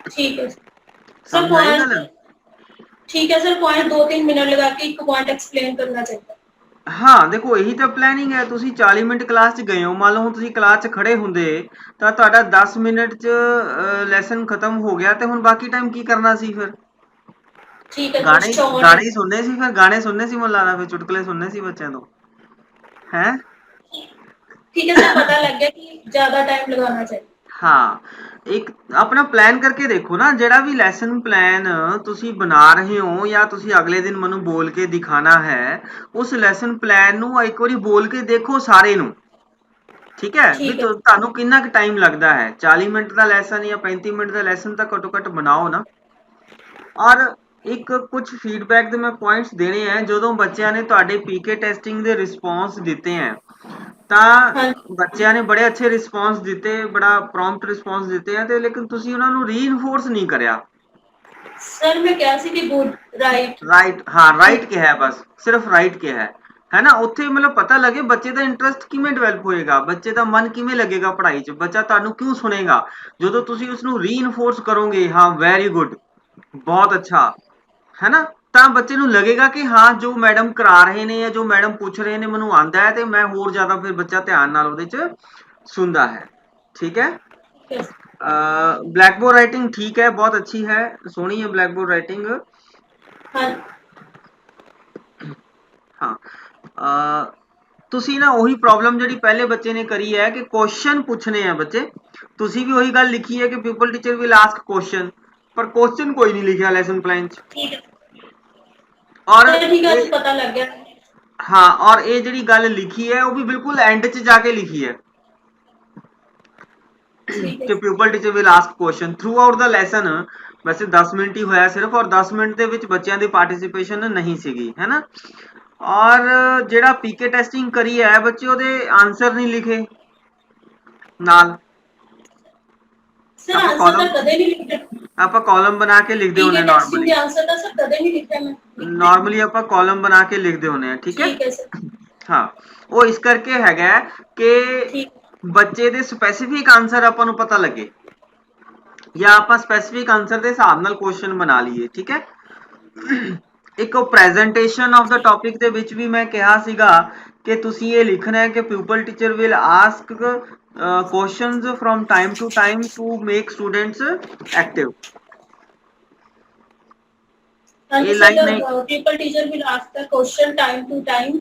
ठीक है सर, समझ आई पॉइंट गल? ठीक है सर, पॉइंट 2-3 मिनट लगा के एक पॉइंट एक्सप्लेन करना चाहिए। ਹਾਂ ਦੇਖੋ ਇਹੀ ਤਾਂ ਪਲੈਨਿੰਗ ਹੈ। ਤੁਸੀਂ 40 ਮਿੰਟ ਕਲਾਸ 'ਚ ਗਏ ਹੋ, ਮੰਨ ਲਓ ਹੁਣ ਤੁਸੀਂ ਕਲਾਸ 'ਚ ਖੜੇ ਹੁੰਦੇ ਤਾਂ ਤੁਹਾਡਾ 10 ਮਿੰਟ 'ਚ ਲੈਸਨ ਖਤਮ ਹੋ ਗਿਆ ਤੇ ਹੁਣ ਬਾਕੀ ਟਾਈਮ ਕੀ ਕਰਨਾ ਸੀ? ਫਿਰ ठीक है, ਗਾਣੇ कुछ और ਗਾਣੇ ਹੀ ਸੁਣਨੇ ਸੀ, ਫਿਰ ਗਾਣੇ ਸੁਣਨੇ ਸੀ, ਮੈਨੂੰ ਲੱਗਦਾ ਫਿਰ ਚੁਟਕਲੇ ਸੁਣਨੇ ਸੀ ਬੱਚਿਆਂ ਤੋਂ, ਹੈ? ठीक है सर, पता लग गया कि ज्यादा टाइम लगाना चाहिए। ਹਾਂ ਇੱਕ ਆਪਣਾ ਪਲਾਨ ਕਰਕੇ ਦੇਖੋ ਨਾ, ਜਿਹੜਾ ਵੀ ਲੈਸਨ ਪਲਾਨ ਤੁਸੀਂ ਬਣਾ ਰਹੇ ਹੋ ਜਾਂ ਤੁਸੀਂ ਅਗਲੇ ਦਿਨ ਮੈਨੂੰ ਬੋਲ ਕੇ ਦਿਖਾਣਾ ਹੈ, ਉਸ ਲੈਸਨ ਪਲਾਨ ਨੂੰ ਇੱਕ ਵਾਰੀ ਬੋਲ ਕੇ ਦੇਖੋ ਸਾਰੇ ਨੂੰ। ਠੀਕ ਹੈ ਵੀ ਤੁਹਾਨੂੰ ਕਿੰਨਾ ਕੁ ਟਾਈਮ ਲੱਗਦਾ ਹੈ? 40 ਮਿੰਟ ਦਾ ਲੈਸਨ ਜਾਂ 35 ਮਿੰਟ ਦਾ ਲੈਸਨ ਤਾਂ ਘੱਟੋ ਘੱਟ ਬਣਾਓ ਨਾ। ਔਰ ਇੱਕ ਕੁਝ ਫੀਡਬੈਕ ਦੇ ਮੈਂ ਪੁਆਇੰਟਸ ਦੇਣੇ ਹੈ। ਜਦੋਂ ਬੱਚਿਆਂ ਨੇ ਤੁਹਾਡੇ ਪੀਕੇ ਟੈਸਟਿੰਗ ਦੇ ਰਿਸਪੌਂਸ ਦਿੱਤੇ ਹੈ ਤਾਂ ਬੱਚਿਆਂ ਨੇ ਬੜੇ ਅੱਛੇ ਰਿਸਪੌਂਸ ਦਿੱਤੇ, ਬੜਾ ਪ੍ਰੌਮਪਟ ਰਿਸਪੌਂਸ ਦਿੱਤੇ ਹੈ, ਤੇ ਲੇਕਿਨ ਤੁਸੀਂ ਉਹਨਾਂ ਨੂੰ ਰੀਇਨਫੋਰਸ ਨਹੀਂ ਕਰਿਆ। सर मैं क्या सी कि गुड राइट ਰਾਈਟ, ਹਾਂ ਰਾਈਟ ਕਿਹਾ ਹੈ, ਬਸ ਸਿਰਫ ਰਾਈਟ ਕਿਹਾ ਹੈ ਨਾ। ਉੱਥੇ ਮਤਲਬ ਪਤਾ ਲੱਗੇ ਬੱਚੇ ਦਾ ਇੰਟਰਸਟ ਕਿਵੇਂ ਡਿਵੈਲਪ ਹੋਏਗਾ, ਬੱਚੇ ਦਾ ਮਨ ਕਿਵੇਂ ਲੱਗੇਗਾ ਪੜ੍ਹਾਈ 'ਚ, ਬੱਚਾ ਤੁਹਾਨੂੰ ਕਿਉਂ ਸੁਣੇਗਾ ਜਦੋਂ ਤੁਸੀਂ ਉਸਨੂੰ ਰੀਇਨਫੋਰਸ ਕਰੋਗੇ। ਹਾਂ ਵੈਰੀ ਗੁੱਡ, ਬਹੁਤ ਅੱਛਾ, ਹੈ ਨਾ। ਤਾਂ ਬੱਚੇ ਨੂੰ ਲੱਗੇਗਾ ਕਿ ਹਾਂ ਜੋ ਮੈਡਮ ਕਰਾ ਰਹੇ ਨੇ ਜਾਂ ਜੋ ਮੈਡਮ ਪੁੱਛ ਰਹੇ ਨੇ ਮੈਨੂੰ ਆਉਂਦਾ ਹੈ, ਤੇ ਮੈਂ ਹੋਰ ਜ਼ਿਆਦਾ ਫਿਰ ਬੱਚਾ ਧਿਆਨ ਨਾਲ ਉਹਦੇ 'ਚ ਸੁਣਦਾ ਹੈ। ठीक है, ब्लैक बोर्ड राइटिंग ठीक है, बहुत अच्छी है, सोनी है ब्लैक बोर्ड राइटिंग। हाँ ਤੁਸੀਂ ਨਾ ਉਹੀ ਪ੍ਰੋਬਲਮ ਜਿਹੜੀ ਪਹਿਲੇ ਬੱਚੇ ਨੇ ਕਰੀ ਹੈ ਕਿ ਕੁਐਸਚਨ ਪੁੱਛਣੇ ਆ ਬੱਚੇ। ਤੁਸੀਂ ਵੀ ਉਹੀ ਗੱਲ ਲਿਖੀ ਹੈ ਕਿ people teacher will ask question, ਪਰ ਕੁਐਸਚਨ ਕੋਈ ਨਹੀਂ ਲਿਖਿਆ ਲੈਸਨ ਪਲਾਨ 'ਚ। ਔਰ पता लग गया। ਹਾਂ ਔਰ ਇਹ ਜਿਹੜੀ ਗੱਲ ਲਿਖੀ ਹੈ ਉਹ ਵੀ ਬਿਲਕੁਲ ਐਂਡ 'ਚ ਜਾ ਕੇ ਲਿਖੀ ਹੈ ਕਿ pupil teacher will ask question throughout the lesson। ਵੈਸੇ 10 ਮਿੰਟ ਹੀ ਹੋਇਆ ਸਿਰਫ, ਔਰ 10 ਮਿੰਟ ਦੇ ਵਿੱਚ ਬੱਚਿਆਂ ਦੀ ਪਾਰਟਿਸਿਪੇਸ਼ਨ ਨਹੀਂ ਸੀਗੀ, ਹੈ ਨਾ। ਔਰ ਜਿਹੜਾ ਪੀਕੇ ਟੈਸਟਿੰਗ ਕਰੀ ਹੈ ਬੱਚੇ ਉਹਦੇ ਆਨਸਰ ਨਹੀਂ ਲਿਖੇ ਨਾਲ। ਆਪਾਂ ਕਾਲਮ ਬਣਾ ਕੇ ਲਿਖਦੇ ਹੁੰਦੇ ਨਾਰਮਲੀ, ਨਾਰਮਲੀ ਆਪਾਂ ਕਾਲਮ ਬਣਾ ਕੇ ਲਿਖਦੇ ਹੁੰਦੇ ਆ। ਠੀਕ ਹੈ, ਹਾਂ ਉਹ ਇਸ ਕਰਕੇ ਹੈਗਾ ਕਿ ਬੱਚੇ ਦੇ ਸਪੈਸੀਫਿਕ ਆਨਸਰ ਆਪਾਂ ਨੂੰ ਪਤਾ ਲੱਗੇ, ਜਾਂ ਆਪਾਂ ਸਪੈਸੀਫਿਕ ਆਨਸਰ ਦੇ ਹਿਸਾਬ ਨਾਲ ਕੁਐਸਚਨ ਬਣਾ ਲਈਏ। ਠੀਕ ਹੈ, ਇੱਕ ਪ੍ਰੈਜੈਂਟੇਸ਼ਨ ਆਫ ਦਾ ਟੌਪਿਕ ਦੇ ਵਿੱਚ ਵੀ ਮੈਂ ਕਿਹਾ ਸੀਗਾ ਕਿ ਤੁਸੀਂ ਇਹ ਲਿਖਣਾ ਹੈ ਕਿ pupil teacher will ask questions from time to time to make students active। ये लाइन नहीं, pupil teacher will ask the question time to time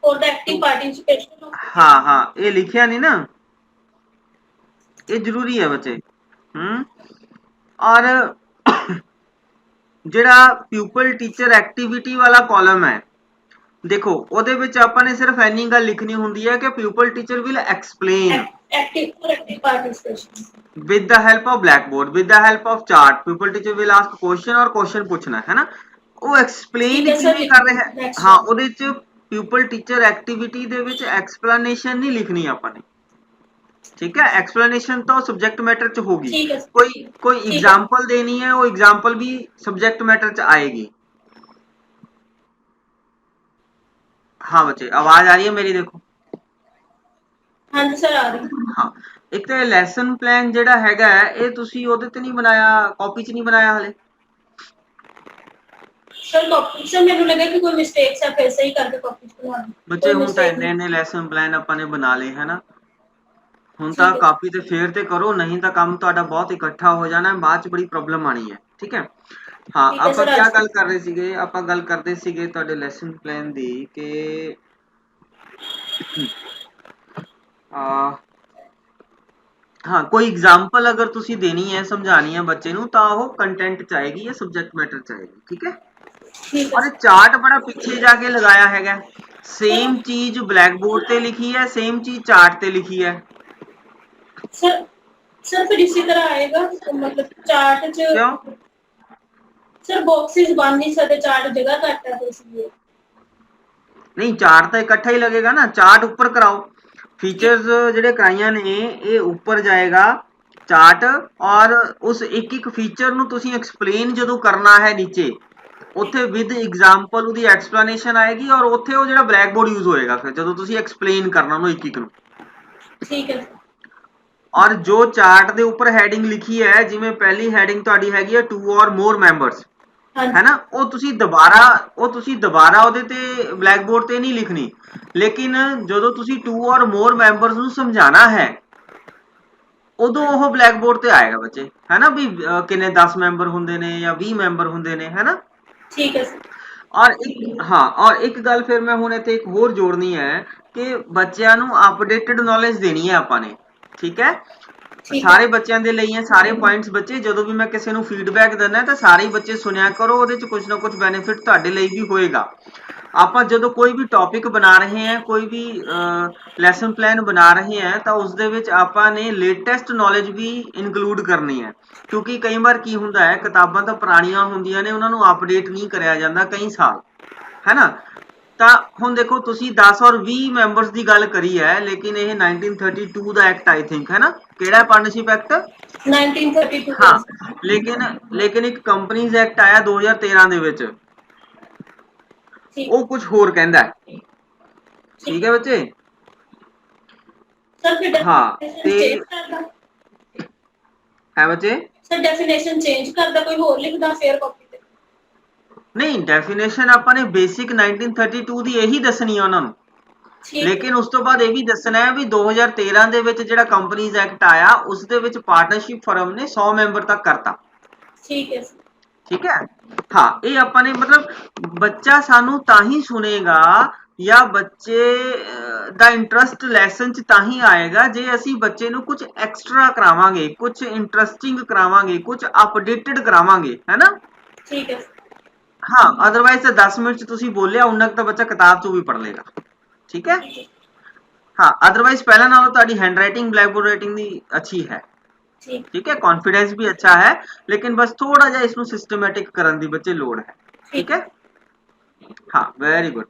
for the active participation of। हाँ हाँ ये लिखिया नहीं ना, ये जरूरी है बच्चे। और ਜਿਹੜਾ ਪਿਊਪਲ ਟੀਚਰ ਐਕਟੀਵਿਟੀ ਵਾਲਾ ਕਾਲਮ ਹੈ, ਦੇਖੋ ਉਹਦੇ ਵਿੱਚ ਆਪਾਂ ਨੇ ਸਿਰਫ ਇੰਨੀ ਗੱਲ ਲਿਖਣੀ ਹੁੰਦੀ ਹੈ ਕਿ pupil teacher will explain active participation with the help of blackboard, with the help of chart, pupil teacher will ask question और question पूछना है ना। ਉਹ ਐਕਸਪਲੇਨ ਕਿਵੇਂ ਕਰ ਰਿਹਾ ਹੈ, ਹਾਂ ਉਹਦੇ ਚ ਪਿਊਪਲ ਟੀਚਰ ਐਕਟੀਵਿਟੀ ਦੇ ਵਿੱਚ ਐਕਸਪਲੇਨੇਸ਼ਨ ਨਹੀਂ ਲਿਖਣੀ ਆਪਾਂ ਨੇ। ठीक है, एक्सप्लेनेशन तो सब्जेक्ट मैटर च होगी, कोई एग्जांपल देनी है, वो एग्जांपल भी सब्जेक्ट मैटर च आएगी। हाँ बच्चे, आवाज आ रही है मेरी? देखो, हाँ जी सर, आ रही। हाँ, एक तो ਲੈਸਨ ਪਲਾਨ ਜਿਹੜਾ ਹੈਗਾ ਇਹ ਤੁਸੀਂ ਉਹਦੇ ਤੇ ਨਹੀਂ ਬਣਾਇਆ, ਕਾਪੀ 'ਚ ਨਹੀਂ ਬਣਾਇਆ ਹਲੇ? सर कॉपी सर मैंने लगा कि कोई मिस्टेक्स है, फिर सही करके कॉपी बनवा दी। ਬੱਚੇ कोई ਹੁਣ ਤਾਂ मिस्टेक ਇੰਨੇ ਇੰਨੇ ਲੈਸਨ ਪਲਾਨ ਆਪਾਂ ਨੇ ਬਣਾ ਲਏ ਹੈ ਨਾ, ਹੁਣ ਤਾਂ ठीक है ਕਾਪੀ ਤੇ ਫੇਰ ਤੇ ਕਰੋ, ਨਹੀਂ ਤਾਂ ਕੰਮ ਤੁਹਾਡਾ ਬਹੁਤ ਇਕੱਠਾ ਹੋ ਜਾਣਾ, ਬਾਅਦ 'ਚ ਬੜੀ ਪ੍ਰੋਬਲਮ ਆਣੀ ਹੈ। ਠੀਕ ਹੈ, ਹਾਂ ठीक है ਆਪਾਂ सर। ਕੀ आज ਗੱਲ ਕਰ ਰਹੇ ਸੀਗੇ, ਆਪਾਂ ਗੱਲ ਕਰਦੇ ਸੀਗੇ ਤੁਹਾਡੇ ਲੈਸਨ ਪਲਾਨ ਦੀ ਕਿ ਹਾਂ ਕੋਈ ਐਗਜ਼ਾਮਪਲ ਅਗਰ ਤੁਸੀਂ ਦੇਣੀ ਹੈ, ਸਮਝਾਣੀ ਹੈ ਬੱਚੇ ਨੂੰ, ਤਾਂ ਉਹ ਕੰਟੈਂਟ ਚ ਆਏਗੀ ਜਾਂ ਸਬਜੈਕਟ ਮੈਟਰ ਚ ਆਏਗੀ। ਠੀਕ ਹੈ, ठीक है ਔਰ ਚਾਰਟ ਬੜਾ ਪਿੱਛੇ ਜਾ ਕੇ ਲਗਾਇਆ ਹੈਗਾ, ਸੇਮ ਚੀਜ਼ ਬਲੈਕ ਬੋਰਡ ਤੇ ਲਿਖੀ ਹੈ, ਸੇਮ ਚੀਜ਼ ਚਾर्ट ਤੇ ਲਿਖੀ है। सर सर फिर इसी तरह आएगा, तो मतलब चार्ट च क्यों? सर बॉक्सेस बन नहीं सकते, चार्ट जगह घट है तो इसलिए। नहीं चार्ट तो इकट्ठा ही लगेगा ना, चार्ट ऊपर कराओ, फीचर्स ਜਿਹੜੇ ਕਰਾਈਆਂ ਨੇ ਇਹ ਉੱਪਰ ਜਾਏਗਾ ਚਾर्ट, ਔਰ ਉਸ ਇੱਕ ਇੱਕ ਫੀਚਰ ਨੂੰ ਤੁਸੀਂ ਐਕਸਪਲੇਨ ਜਦੋਂ ਕਰਨਾ ਹੈ ਨੀਚੇ, ਉੱਥੇ ਵਿਦ ਐਗਜ਼ਾਮਪਲ ਉਹਦੀ ਐਕਸਪਲੇਨੇਸ਼ਨ ਆਏਗੀ, ਔਰ ਉੱਥੇ ਉਹ ਜਿਹੜਾ ਬਲੈਕ ਬੋਰਡ ਯੂਜ਼ ਹੋਏਗਾ ਫਿਰ ਜਦੋਂ ਤੁਸੀਂ ਐਕਸਪਲੇਨ ਕਰਨਾ ਉਹਨੂੰ ਇੱਕ ਇੱਕ ਨੂੰ। ठीक है ਔਰ ਜੋ ਚਾर्ट ਦੇ ਉੱਪਰ ਹੈਡਿੰਗ ਲਿਖੀ ਹੈ, ਜਿਵੇਂ ਪਹਿਲੀ ਹੈਡਿੰਗ ਤੁਹਾਡੀ ਹੈਗੀ ਹੈ 2 or more members, हाँ है ना, ਉਹ ਤੁਸੀਂ ਦੁਬਾਰਾ ਉਹਦੇ ਤੇ ਬਲੈਕ ਬੋਰਡ ਤੇ ਨਹੀਂ ਲਿਖਣੀ, ਲੇਕਿਨ ਜਦੋਂ ਤੁਸੀਂ 2 or more members ਨੂੰ ਸਮਝਾਣਾ ਹੈ ਉਦੋਂ ਉਹ ਬਲੈਕ ਬੋਰਡ ਤੇ ਆਏਗਾ ਬੱਚੇ, ਹੈ ਨਾ, ਵੀ ਕਿੰਨੇ 10 ਮੈਂਬਰ ਹੁੰਦੇ ਨੇ ਜਾਂ 20 ਮੈਂਬਰ ਹੁੰਦੇ ਨੇ, ਹੈ ਨਾ। ठीक है सर। ਔਰ ਇੱਕ ਗੱਲ ਫਿਰ ਮੈਂ ਹੁਣ ਇੱਥੇ ਇੱਕ ਹੋਰ ਜੋੜਨੀ ਹੈ ਕਿ ਬੱਚਿਆਂ ਨੂੰ ਅਪਡੇਟਡ ਨੌਲੇਜ ਦੇਣੀ ਹੈ ਆਪਾਂ ਨੇ। ਠੀਕ ਹੈ, ठीक है ਸਾਰੇ ਬੱਚਿਆਂ ਦੇ ਲਈ ਹੈ ਸਾਰੇ ਪੁਆਇੰਟਸ ਬੱਚੇ, ਜਦੋਂ ਵੀ ਮੈਂ ਕਿਸੇ ਨੂੰ ਫੀਡਬੈਕ ਦਿੰਦਾ ਤਾਂ ਸਾਰੇ ਹੀ ਬੱਚੇ ਸੁਣਿਆ ਕਰੋ, ਉਹਦੇ ਚ ਕੁਝ ਨਾ ਕੁਝ ਬੈਨੀਫਿਟ ਤੁਹਾਡੇ ਲਈ ਵੀ ਹੋਏਗਾ। ਆਪਾਂ ਜਦੋਂ ਕੋਈ ਵੀ ਟੌਪਿਕ ਬਣਾ ਰਹੇ ਹਾਂ, ਕੋਈ ਵੀ ਲੈਸਨ ਪਲਾਨ ਬਣਾ ਰਹੇ ਹਾਂ, ਤਾਂ ਉਸ ਦੇ ਵਿੱਚ ਆਪਾਂ ਨੇ ਲੇਟੈਸਟ ਨੌਲੇਜ ਵੀ ਇਨਕਲੂਡ ਕਰਨੀ ਹੈ, ਕਿਉਂਕਿ ਕਈ ਵਾਰ ਕੀ ਹੁੰਦਾ ਹੈ ਕਿਤਾਬਾਂ ਤਾਂ ਪੁਰਾਣੀਆਂ ਹੁੰਦੀਆਂ ਨੇ, ਉਹਨਾਂ ਨੂੰ ਅਪਡੇਟ ਨਹੀਂ ਕਰਿਆ ਜਾਂਦਾ ਕਈ ਸਾਲ, ਹੈ ਨਾ। ਤਾਂ ਹੁਣ ਦੇਖੋ ਤੁਸੀਂ 10 ਔਰ 20 ਮੈਂਬਰਸ ਦੀ ਗੱਲ ਕਰੀ ਹੈ, ਲੇਕਿਨ ਇਹ 1932 ਦਾ ਐਕਟ ਆਈ ਥਿੰਕ, ਹੈ ਨਾ, ਕਿਹੜਾ ਪਾਰਟਨਰਸ਼ਿਪ ਐਕਟ? 1932 ਹਾਂ, ਲੇਕਿਨ ਇੱਕ ਕੰਪਨੀਜ਼ ਐਕਟ ਆਇਆ 2013 ਦੇ ਵਿੱਚ, ठीक ਉਹ ਕੁਝ ਹੋਰ ਕਹਿੰਦਾ ਹੈ। ਠੀਕ है बच्चे, सर फिर हाँ डेफिनेशन ते चेंज करदा, है बच्चे, सर डेफिनेशन चेंज करदा कोई होर लिखदा फिर कॉपी ते। नहीं डेफिनेशन ਆਪਾਂ ਨੇ ਬੇਸਿਕ 1932 ਦੀ ਇਹੀ ਦੱਸਣੀ ਹੈ ਉਹਨਾਂ ਨੂੰ, ठीक ਲੇਕਿਨ ਉਸ ਤੋਂ ਬਾਅਦ ਇਹ ਵੀ ਦੱਸਣਾ ਹੈ ਵੀ 2013 ਦੇ ਵਿੱਚ ਜਿਹੜਾ ਕੰਪਨੀਜ਼ ਐਕਟ ਆਇਆ ਉਸ ਦੇ ਵਿੱਚ ਪਾਰਟਨਰਸ਼ਿਪ ਫਰਮ ਨੇ 100 ਮੈਂਬਰ ਤੱਕ ਕਰਤਾ। ठीक है सर। ਠੀਕ ਹੈ, ਹਾਂ ਇਹ ਆਪਾਂ ਨੇ ਮਤਲਬ ਬੱਚਾ ਸਾਨੂੰ ਤਾਂ ਹੀ ਸੁਣੇਗਾ ਜਾਂ ਬੱਚੇ ਦਾ ਇੰਟਰਸਟ ਲੈਸਨ ਚ ਤਾਂ ਹੀ ਆਏਗਾ ਜੇ ਅਸੀਂ ਬੱਚੇ ਨੂੰ ਕੁਝ ਐਕਸਟਰਾ ਕਰਾਵਾਂਗੇ, ਕੁਝ ਇੰਟਰਸਟਿੰਗ ਕਰਾਵਾਂਗੇ, ਕੁਝ ਅਪਡੇਟਡ ਕਰਾਵਾਂਗੇ, ਹੈ ਨਾ। ठीक है ਹਾਂ ਅਦਰਵਾਈਜ਼ ਤਾਂ 10 ਮਿੰਟ ਚ ਤੁਸੀਂ ਬੋਲਿਆ ਉਨਾ ਕੁ ਤਾਂ ਬੱਚਾ ਕਿਤਾਬ ਚੋਂ ਵੀ ਪੜ੍ਹ ਲੇਗਾ। ਠੀਕ ਹੈ, ਹਾਂ ਅਦਰਵਾਈਜ਼ ਪਹਿਲਾਂ ਨਾਲੋਂ ਤੁਹਾਡੀ hand writing black board writing ਦੀ ਅੱਛੀ ਹੈ। ठीक ठीक है, कॉन्फिडेंस भी अच्छा है, लेकिन बस थोड़ा जा इसमें सिस्टमैटिक करने की बच्चे लोड़ है। ठीक है, हाँ वेरी गुड।